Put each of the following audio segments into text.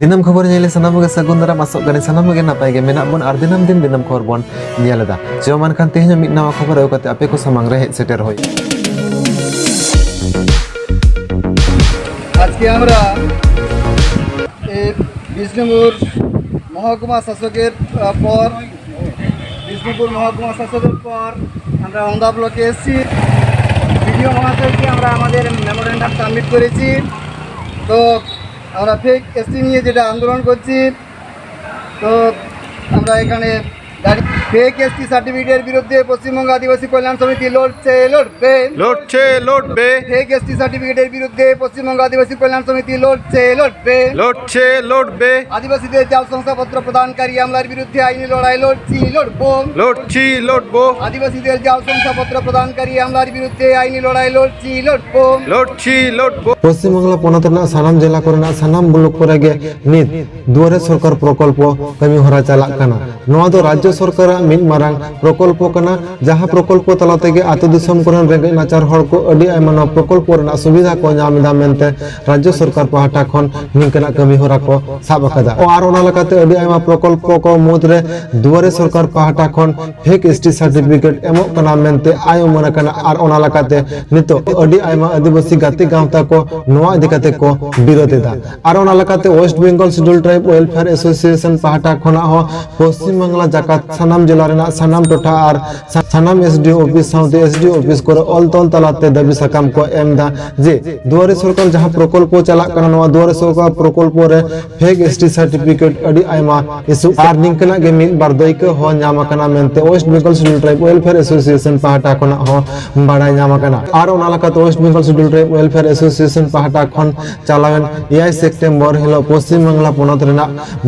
दिनम खबर नेले सनाम के सगुन दारा मासक गने सनाम के नापाय के मेना बन आर दिनम दिन दिनम खबर बन नेलेदा जेमान खान तेहन मिट नवा खबर आउ कते आपे को सामांग रे सेटर होय আজকে আমরা বিষ্ণুপুর মহকুমা শাসকের পর আমরা হন্দা ব্লকে এসেছি। ভিডিও মহাশয়কে আমরা আমাদের মেমোরেন্ডাম সাবমিট করেছি। তো আমরা ফেক এসটি নিয়ে যেটা আন্দোলন করছি, তো আমরা এখানে ফেক এসটি সার্টিফিকেটের বিরুদ্ধে পশ্চিমবঙ্গ আদিবাসী কল্যাণ সমিতি লড়বে। ফেক এসটি সার্টিফিকেটের বিরুদ্ধে পশ্চিমবঙ্গ আদিবাসী কল্যাণ সমিতি লড়বে। আদিবাসীদের জাল শংসাপত্র প্রদানকারী আমলার বিরুদ্ধে আইনি লড়াই লড়বো। আদিবাসীদের জাল শংসাপত্র প্রদানকারী আমলার বিরুদ্ধে আইনি লড়াই লড়বো। পশ্চিম বাংলা পনত রᱮᱱᱟᱜ সানাম জেলা করেনা সানাম ব্লক করে গে নিত দুয়ারে সরকার প্রকল্প কামি হরা চালাক কানা। নোয়া দো রাজ্য সরকার মিট মারাং প্রকল্প কানা, যাহা প্রকল্প তালা থেকে আতো দিসম করেন রেগে নাচার হড় কো আডি আইমানো প্রকল্প রেনাক সুবিধা কো ᱧᱟᱢ মেনতে রাজ্য সরকার পাহাটা খন নিংকানা কামি হরা কো সাব আকাদা। ও আর ওনা লাকাতে আডি আইমা প্রকল্প কো মুদরে দুয়ারে সরকার পাহাটা খন ফেক এসটি সার্টিফিকেট এমো কানা মেনতে আয়ো মনে কানা। আর ওনা লাকাতে নিতো আডি আইমা আদিবাসী গাতি গাঁওতা কো নোয়া দিকাতে को विरोध दा। और ओना लकाते West Bengal schedule tribe welfare association पाहटा खना हो पश्चिम बांगला जाकात सानाम जिला रेना सानाम टोठा और सानाम एसडी ऑफिस साउते एसडी ऑफिस को ऑल तल तलाते दाबी साकाम को एमदा जे दुआरे सरकार जहां प्रकल्प चला कना नवा दुआरे सरकार प्रकल्प रे फेक एसटी सर्टिफिकेट अडी आइमा इशू आर निंकना गे मिन बार दैक हो ᱧामा कना मेनते West Bengal schedule tribe welfare association पाहटा खना हो बाडाय ᱧामा कना। और ओना लकाते West Bengal schedule tribe welfare association पाहटा खन चालावेन 1 सेप्टेम्बर हिलो पश्चिम बांगला पनत रेना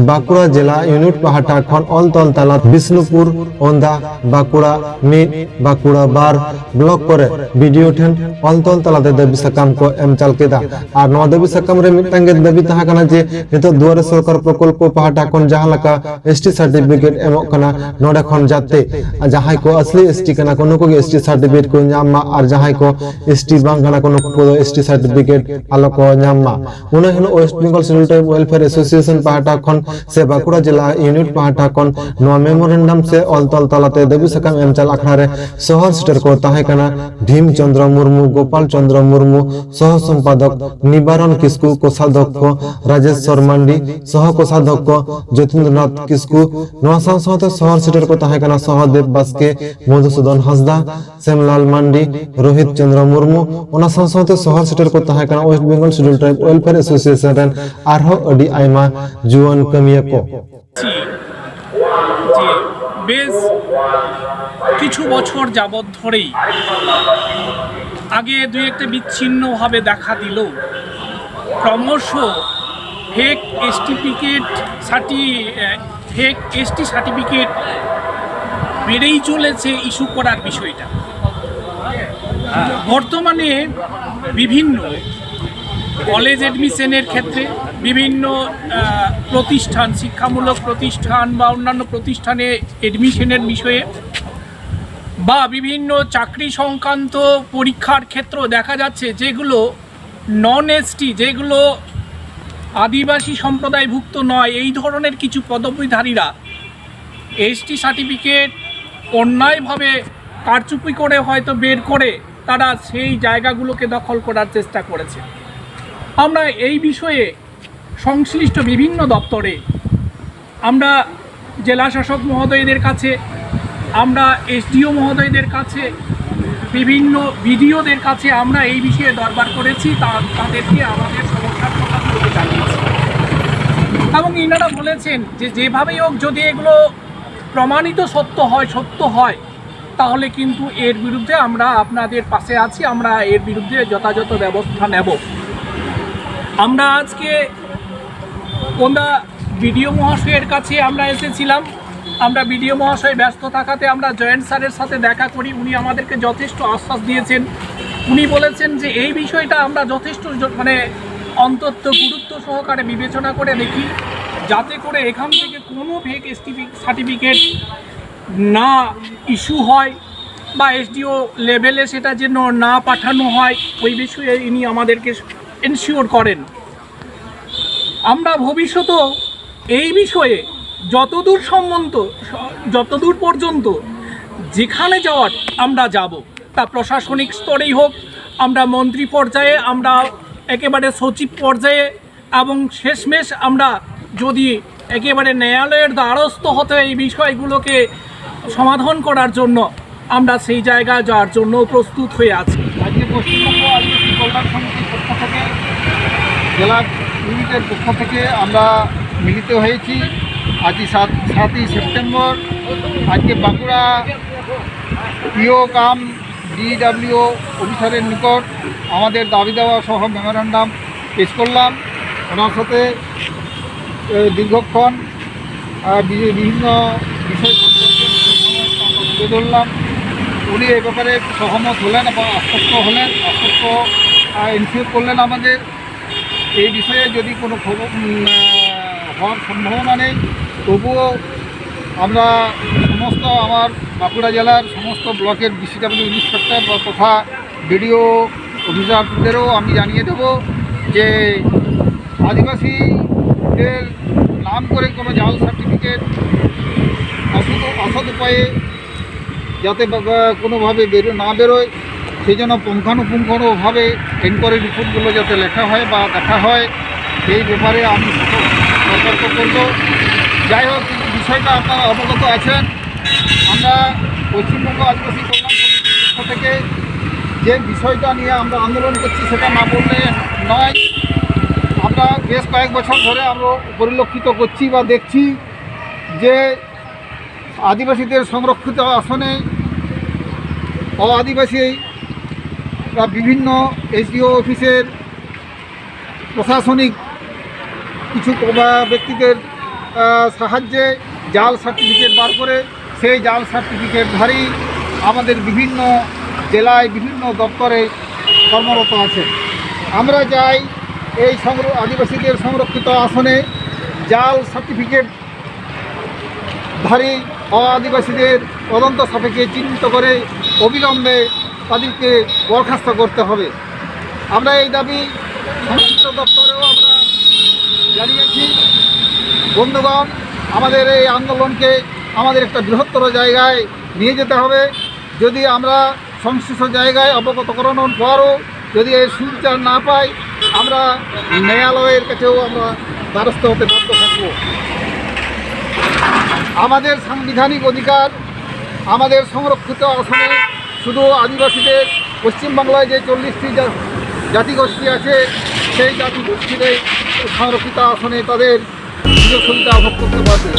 बाकुड़ा जिला यूनिट पाहटा खन ऑल तल तला बिष्णुपुर ओंदा बाकुड़ा मिट बाकुड़ा बार ब्लॉक करे वीडियो ठेन ऑल तल तलाते दाबी साकाम को एम चाल केदा। और नवा दाबी साकाम रे मिटांगे दाबी ताहा कना जे नितो दुआरे सरकार प्रकल्प पाहटा खन जहां लका एसटी सर्टिफिकेट एमो कना नोडे खन जाते जहां को असली एसटी कना कोनो को एसटी सर्टिफिकेट को ᱧामा। और जहां को एसटी बांग कना कोनो को एसटी सर्टिफिकेट आलो को ᱧामा। उना हिनो West Bengal schedule tribe welfare association पाहटा खन से बाकुड़ा जिला यूनिट पाहटा खन नवा मेमोरेंडम से ऑल तल तलाते दाबी साकाम एम चाल आखड़ा रे सहर सेटर को ताहे कना भीम चंद्र मुर्मू गोपाल चंद्र मुर्मू सह संपादक निवारण किस्कू कोषाध्यक्ष राजेश्वर मांडी सह कोषाध्यक्ष ज्योतिन्द्रनाथ किस्कू नवा साथ सहर सेटर को ताहे कना सहदेव बास्के मधुसूदन हांसदा श्यामलाल मांडी रोहित चंद्र मुर्मू ओना साथ सहर सेटर को ताहे कना West Bengal schedule tribe welfare association रेन आरहो अडी आइमा जुआन कमिया को বেশ কিছু বছর যাবৎ ধরেই আগে দুই একটা বিচ্ছিন্নভাবে দেখা দিল ক্রমশ ফেক এসটি সার্টিফিকেট বেড়েই চলেছে ইস্যু করার বিষয়টা। বর্তমানে বিভিন্ন কলেজ অ্যাডমিশনের ক্ষেত্রে বিভিন্ন প্রতিষ্ঠান শিক্ষামূলক প্রতিষ্ঠান বা অন্যান্য প্রতিষ্ঠানে অ্যাডমিশনের বিষয়ে বা বিভিন্ন চাকরি সংক্রান্ত পরীক্ষার ক্ষেত্রেও দেখা যাচ্ছে যেগুলো নন এসটি যেগুলো আদিবাসী সম্প্রদায়ভুক্ত নয় এই ধরনের কিছু পদবীধারীরা এসটি সার্টিফিকেট অন্যায়ভাবে কারচুপি করে হয়তো বের করে তারা সেই জায়গাগুলোকে দখল করার চেষ্টা করেছে। আমরা এই বিষয়ে সংশ্লিষ্ট বিভিন্ন দপ্তরে আমরা জেলা শাসক মহোদয়দের কাছে আমরা এসডিও মহোদয়দের কাছে বিভিন্ন বিডিওদের কাছে আমরা এই বিষয়ে দরবার করেছি, তাদেরকে আমাদের সমস্যার কথা বলতে জানিয়েছি এবং ইনারা বলেছেন যে যেভাবেই হোক যদি এগুলো প্রমাণিত সত্য হয় তাহলে কিন্তু এর বিরুদ্ধে আমরা আপনাদের পাশে আছি, আমরা এর বিরুদ্ধে যথাযথ ব্যবস্থা নেব। আমরা আজকে কোন্দা বিডিও মহাশয়ের কাছে আমরা এসেছিলাম। আমরা বিডিও মহাশয় ব্যস্ত থাকাতে আমরা জয়েন্ট স্যারের সাথে দেখা করি। উনি আমাদেরকে যথেষ্ট আশ্বাস দিয়েছেন। উনি বলেছেন যে এই বিষয়টা আমরা যথেষ্ট অন্তত গুরুত্ব সহকারে বিবেচনা করে দেখি যাতে করে এখান থেকে কোনো ফেক এসটি সার্টিফিকেট না ইস্যু হয় বা এসডিও লেভেলে সেটা যেন না পাঠানো হয়, ওই বিষয়ে ইনি আমাদেরকে এনশিওর করেন। আমরা ভবিষ্যতেও এই বিষয়ে যতদূর পর্যন্ত যেখানে যাওয়ার আমরা যাব, তা প্রশাসনিক স্তরেই হোক, আমরা মন্ত্রী পর্যায়ে, আমরা একেবারে সচিব পর্যায়ে, এবং শেষমেশ আমরা যদি একেবারে ন্যায়ালয়ের দ্বারস্থ হতে এই বিষয়গুলোকে সমাধান করার জন্য আমরা সেই জায়গায় যাওয়ার জন্য প্রস্তুত হয়ে আছি। আজকে পশ্চিমবঙ্গ আদিবাসী কল্যাণ সমিতির পক্ষ থেকে, জেলা ইউনিটের পক্ষ থেকে আমরা মিলিত হয়েছি। আজকে 7ই সেপ্টেম্বর। আজকে বাঁকুড়া পিও কাম ডিডব্লিউ অফিসারের নিকট আমাদের দাবি দেওয়া সহ মেমোরেন্ডাম পেশ করলাম। ওনার সাথে দীর্ঘক্ষণ বিভিন্ন বিষয় সম্পর্কে তুলে ধরলাম। উনি এ ব্যাপারে সহমত হলেন এবং আশ্বস্ত ইনফিউর করলেন আমাদের এই বিষয়ে যদি কোনো হওয়ার সম্ভাবনা নেই, তবুও আমরা সমস্ত আমার বাঁকুড়া জেলার সমস্ত ব্লকের ডিসিডব্লিউ ইন্সপেক্টর বা তথা বিডিও অফিসারদেরও আমি জানিয়ে দেব যে আদিবাসীদের নাম করে কোনো জাল সার্টিফিকেট অসৎ উপায়ে যাতে কোনোভাবে না বেরোয়, সেই জন্য পুঙ্খানুপুঙ্খভাবে এনকোয়ারি রিপোর্টগুলো যাতে লেখা হয় বা দেখা হয়, এই ব্যাপারে আমি সতর্ক করব। যাই হোক, বিষয়টা আপনারা অবগত আছেন। আমরা পশ্চিমবঙ্গ আদিবাসী কল্যাণ সমিতির পক্ষ থেকে যে বিষয়টা নিয়ে আমরা আন্দোলন করছি সেটা না বললে নয়। আমরা বেশ কয়েক বছর ধরে আমরা পরিলক্ষিত করছি বা দেখছি যে আদিবাসীদের সংরক্ষিত আসনে আদিবাসী বা বিভিন্ন এসডিও অফিসের প্রশাসনিক কিছু ব্যক্তিদের সাহায্যে জাল সার্টিফিকেট বার করে সেই জাল সার্টিফিকেটধারী আমাদের বিভিন্ন জেলায় বিভিন্ন দপ্তরে কর্মরত আছে। আমরা চাই এই আদিবাসীদের সংরক্ষিত আসনে জাল সার্টিফিকেটধারী আদিবাসীদের তদন্ত সাপেক্ষে চিহ্নিত করে অবিলম্বে তাদেরকে বরখাস্ত করতে হবে। আমরা এই দাবি সংশ্লিষ্ট দপ্তরেও আমরা জানিয়েছি। বন্ধুগণ, আমাদের এই আন্দোলনকে আমাদের একটা বৃহত্তর জায়গায় নিয়ে যেতে হবে। যদি আমরা সংশ্লিষ্ট জায়গায় অবগত করানোর পরও যদি এই সুবিচার না পাই, আমরা ন্যায়ালয়ের কাছেও আমরা দ্বারস্থ হতে বাধ্য থাকব। আমাদের সাংবিধানিক অধিকার, আমাদের সংরক্ষিত আসনে শুধু আদিবাসীদের, পশ্চিমবাংলায় যে 40টি জাতিগোষ্ঠী আছে সেই জাতিগোষ্ঠীর সংরক্ষিত আসনে তাদের সুযোগ সুবিধা ভোগ করতে পারবে।